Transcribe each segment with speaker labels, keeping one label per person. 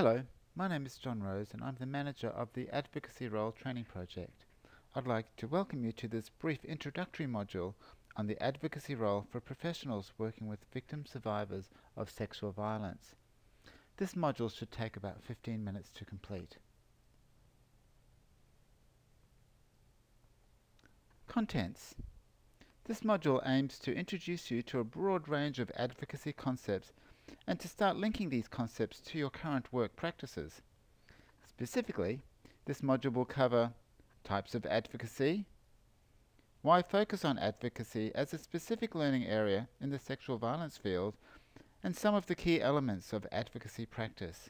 Speaker 1: Hello, my name is John Rose and I'm the manager of the Advocacy Role training project. I'd like to welcome you to this brief introductory module on the advocacy role for professionals working with victim survivors of sexual violence. This module should take about 15 minutes to complete. Contents. This module aims to introduce you to a broad range of advocacy concepts and to start linking these concepts to your current work practices. Specifically, this module will cover types of advocacy, why focus on advocacy as a specific learning area in the sexual violence field, and some of the key elements of advocacy practice.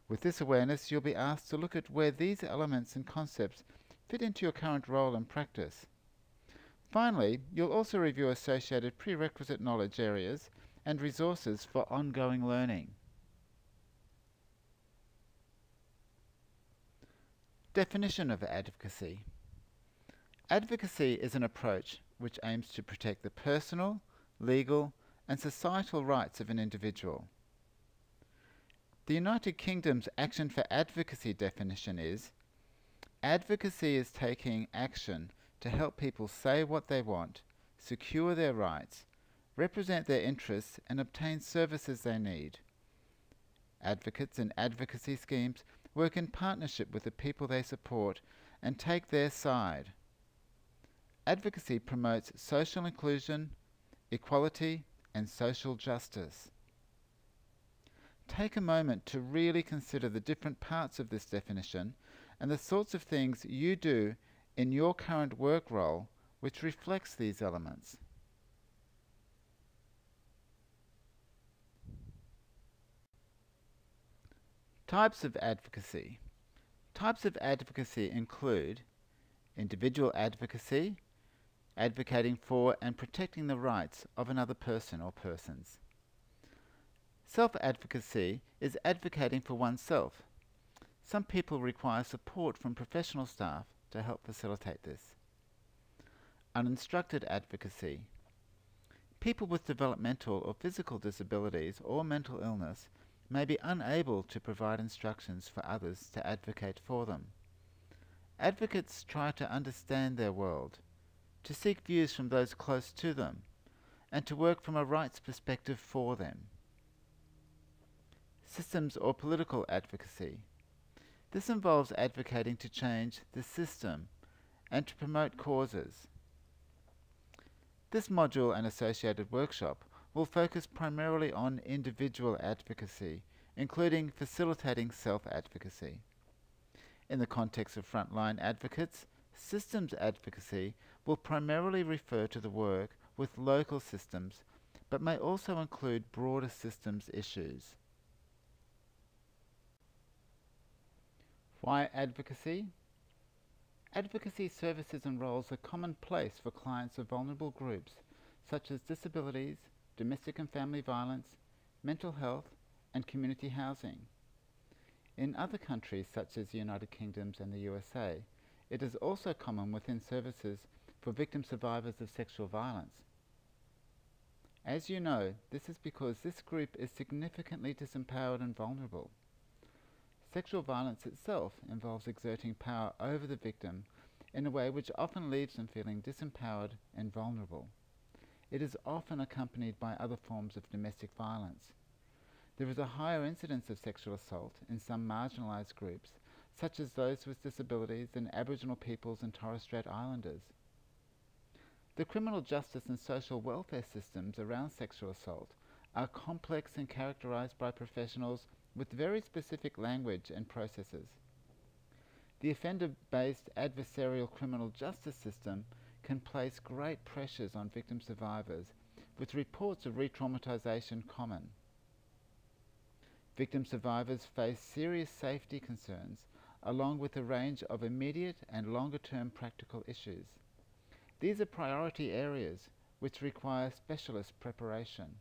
Speaker 1: With this awareness, you'll be asked to look at where these elements and concepts fit into your current role and practice. Finally, you'll also review associated prerequisite knowledge areas and resources for ongoing learning. Definition of advocacy. Advocacy is an approach which aims to protect the personal, legal, and societal rights of an individual. The United Kingdom's Action for Advocacy definition is: advocacy is taking action to help people say what they want, secure their rights, represent their interests, and obtain services they need. Advocates and advocacy schemes work in partnership with the people they support and take their side. Advocacy promotes social inclusion, equality, and social justice. Take a moment to really consider the different parts of this definition and the sorts of things you do in your current work role which reflects these elements. Types of advocacy. Types of advocacy include individual advocacy, advocating for and protecting the rights of another person or persons. Self-advocacy is advocating for oneself. Some people require support from professional staff to help facilitate this. Uninstructed advocacy. People with developmental or physical disabilities or mental illness may be unable to provide instructions for others to advocate for them. Advocates try to understand their world, to seek views from those close to them, and to work from a rights perspective for them. Systems or political advocacy. This involves advocating to change the system and to promote causes. This module and associated workshop will focus primarily on individual advocacy, including facilitating self-advocacy. In the context of frontline advocates, systems advocacy will primarily refer to the work with local systems, but may also include broader systems issues. Why advocacy? Advocacy services and roles are commonplace for clients of vulnerable groups such as disabilities, domestic and family violence, mental health, and community housing. In other countries such as the United Kingdom and the USA, it is also common within services for victim survivors of sexual violence. As you know, this is because this group is significantly disempowered and vulnerable. Sexual violence itself involves exerting power over the victim in a way which often leaves them feeling disempowered and vulnerable. It is often accompanied by other forms of domestic violence. There is a higher incidence of sexual assault in some marginalised groups, such as those with disabilities and Aboriginal peoples and Torres Strait Islanders. The criminal justice and social welfare systems around sexual assault are complex and characterised by professionals with very specific language and processes. The offender-based adversarial criminal justice system can place great pressures on victim survivors, with reports of re-traumatisation common. Victim survivors face serious safety concerns, along with a range of immediate and longer-term practical issues. These are priority areas which require specialist preparation.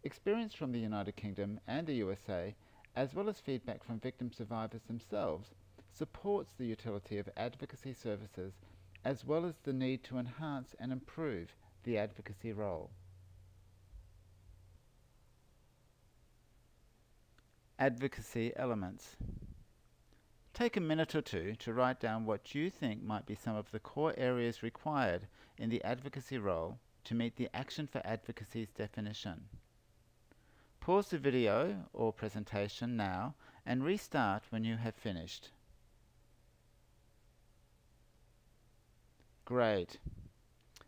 Speaker 1: Experience from the United Kingdom and the USA, as well as feedback from victim survivors themselves, supports the utility of advocacy services as well as the need to enhance and improve the advocacy role. Advocacy elements. Take a minute or two to write down what you think might be some of the core areas required in the advocacy role to meet the action for advocacy's definition. Pause the video or presentation now and restart when you have finished. Great.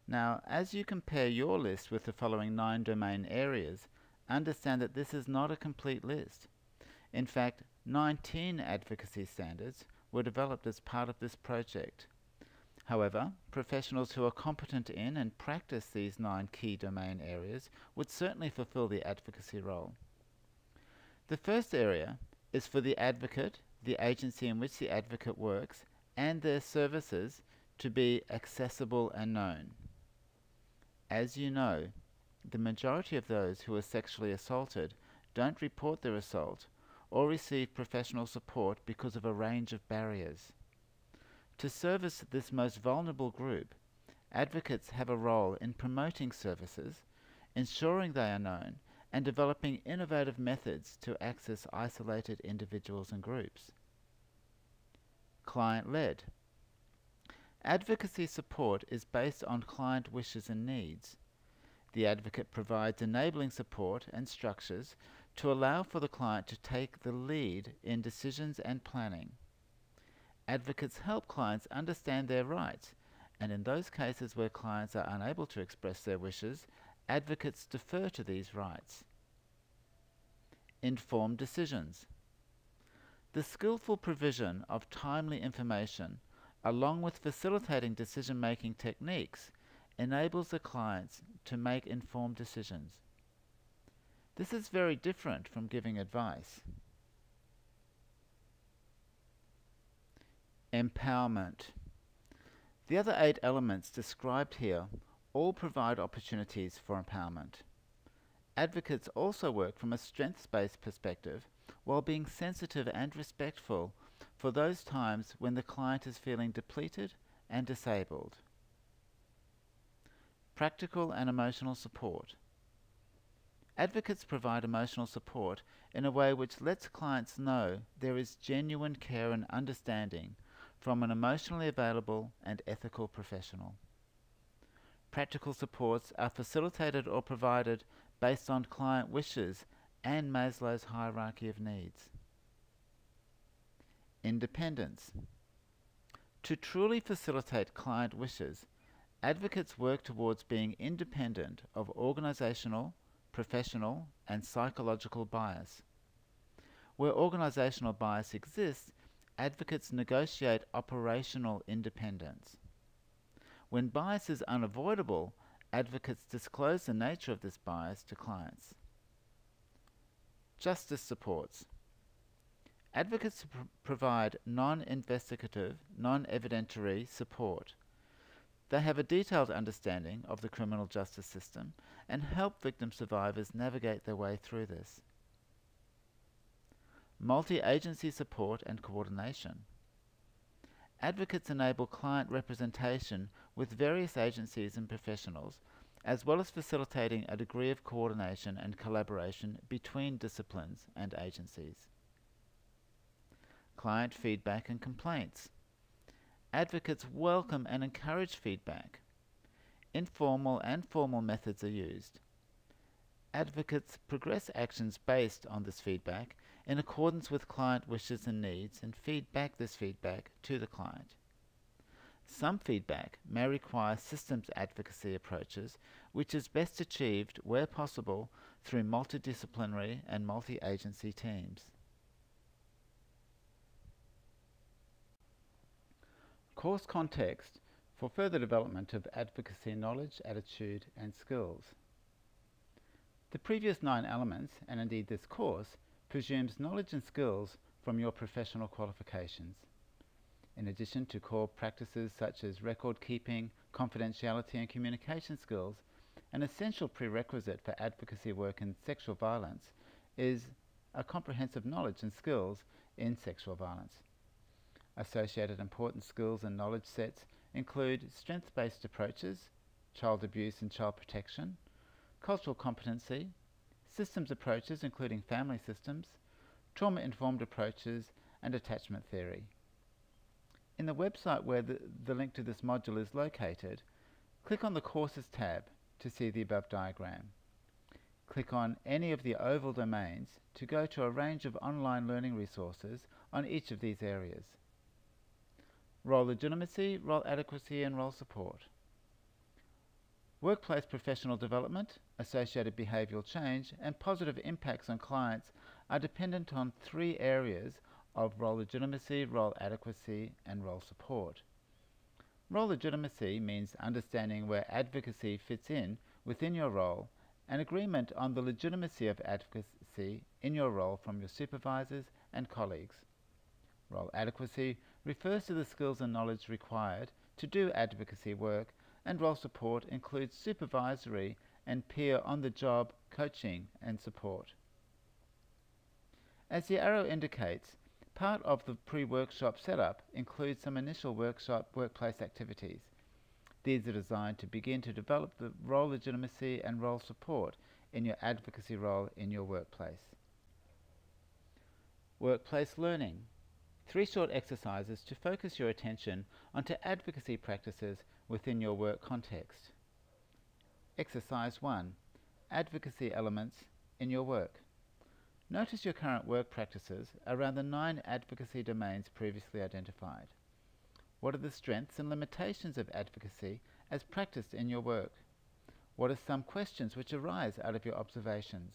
Speaker 1: Now, as you compare your list with the following 9 domain areas, understand that this is not a complete list. In fact, 19 advocacy standards were developed as part of this project. However, professionals who are competent in and practice these 9 key domain areas would certainly fulfill the advocacy role. The first area is for the advocate, the agency in which the advocate works, and their services to be accessible and known. As you know, the majority of those who are sexually assaulted don't report their assault or receive professional support because of a range of barriers. To service this most vulnerable group, advocates have a role in promoting services, ensuring they are known, and developing innovative methods to access isolated individuals and groups. Client-led. Advocacy support is based on client wishes and needs. The advocate provides enabling support and structures to allow for the client to take the lead in decisions and planning. Advocates help clients understand their rights, and in those cases where clients are unable to express their wishes, advocates defer to these rights. Informed decisions. The skillful provision of timely information, along with facilitating decision-making techniques, enables the clients to make informed decisions. This is very different from giving advice. Empowerment. The other 8 elements described here all provide opportunities for empowerment. Advocates also work from a strengths-based perspective while being sensitive and respectful for those times when the client is feeling depleted and disabled. Practical and emotional support. Advocates provide emotional support in a way which lets clients know there is genuine care and understanding from an emotionally available and ethical professional. Practical supports are facilitated or provided based on client wishes and Maslow's hierarchy of needs. Independence. To truly facilitate client wishes, advocates work towards being independent of organizational, professional, and psychological bias. Where organizational bias exists, advocates negotiate operational independence. When bias is unavoidable, advocates disclose the nature of this bias to clients. Justice supports. Advocates provide non-investigative, non-evidentiary support. They have a detailed understanding of the criminal justice system and help victim survivors navigate their way through this. Multi-agency support and coordination. Advocates enable client representation with various agencies and professionals, as well as facilitating a degree of coordination and collaboration between disciplines and agencies. Client feedback and complaints. Advocates welcome and encourage feedback. Informal and formal methods are used. Advocates progress actions based on this feedback in accordance with client wishes and needs and feed back this feedback to the client. Some feedback may require systems advocacy approaches, which is best achieved where possible through multidisciplinary and multi-agency teams. Course context for further development of advocacy knowledge, attitude and skills. The previous 9 elements, and indeed this course, presumes knowledge and skills from your professional qualifications. In addition to core practices such as record keeping, confidentiality and communication skills, an essential prerequisite for advocacy work in sexual violence is a comprehensive knowledge and skills in sexual violence. Associated important skills and knowledge sets include strengths-based approaches, child abuse and child protection, cultural competency, systems approaches including family systems, trauma-informed approaches, and attachment theory. In the website where the link to this module is located, click on the Courses tab to see the above diagram. Click on any of the oval domains to go to a range of online learning resources on each of these areas. Role legitimacy, role adequacy, and role support. Workplace professional development, associated behavioural change, and positive impacts on clients are dependent on three areas of role legitimacy, role adequacy, and role support. Role legitimacy means understanding where advocacy fits in within your role and agreement on the legitimacy of advocacy in your role from your supervisors and colleagues. Role adequacy refers to the skills and knowledge required to do advocacy work, and role support includes supervisory and peer on-the-job coaching and support. As the arrow indicates, part of the pre-workshop setup includes some initial workplace activities. These are designed to begin to develop the role legitimacy and role support in your advocacy role in your workplace. Workplace learning. 3 short exercises to focus your attention onto advocacy practices within your work context. Exercise 1. Advocacy elements in your work. Notice your current work practices around the 9 advocacy domains previously identified. What are the strengths and limitations of advocacy as practiced in your work? What are some questions which arise out of your observations?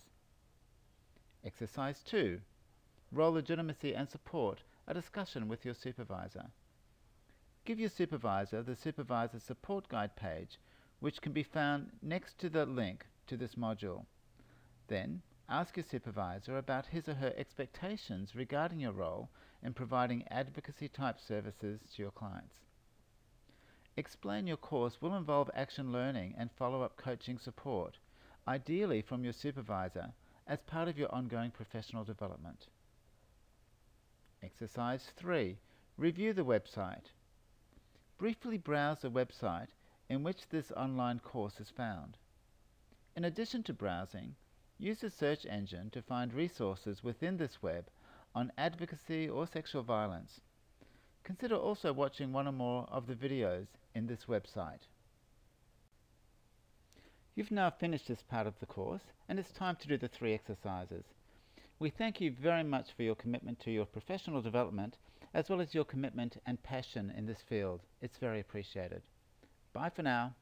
Speaker 1: Exercise 2. Role legitimacy and support, a discussion with your supervisor. Give your supervisor the Supervisor Support Guide page, which can be found next to the link to this module. Then, ask your supervisor about his or her expectations regarding your role in providing advocacy-type services to your clients. Explain your course will involve action learning and follow-up coaching support, ideally from your supervisor, as part of your ongoing professional development. Exercise 3. Review the website. Briefly browse the website in which this online course is found. In addition to browsing, use the search engine to find resources within this web on advocacy or sexual violence. Consider also watching one or more of the videos in this website. You've now finished this part of the course, and it's time to do the 3 exercises. We thank you very much for your commitment to your professional development, as well as your commitment and passion in this field. It's very appreciated. Bye for now.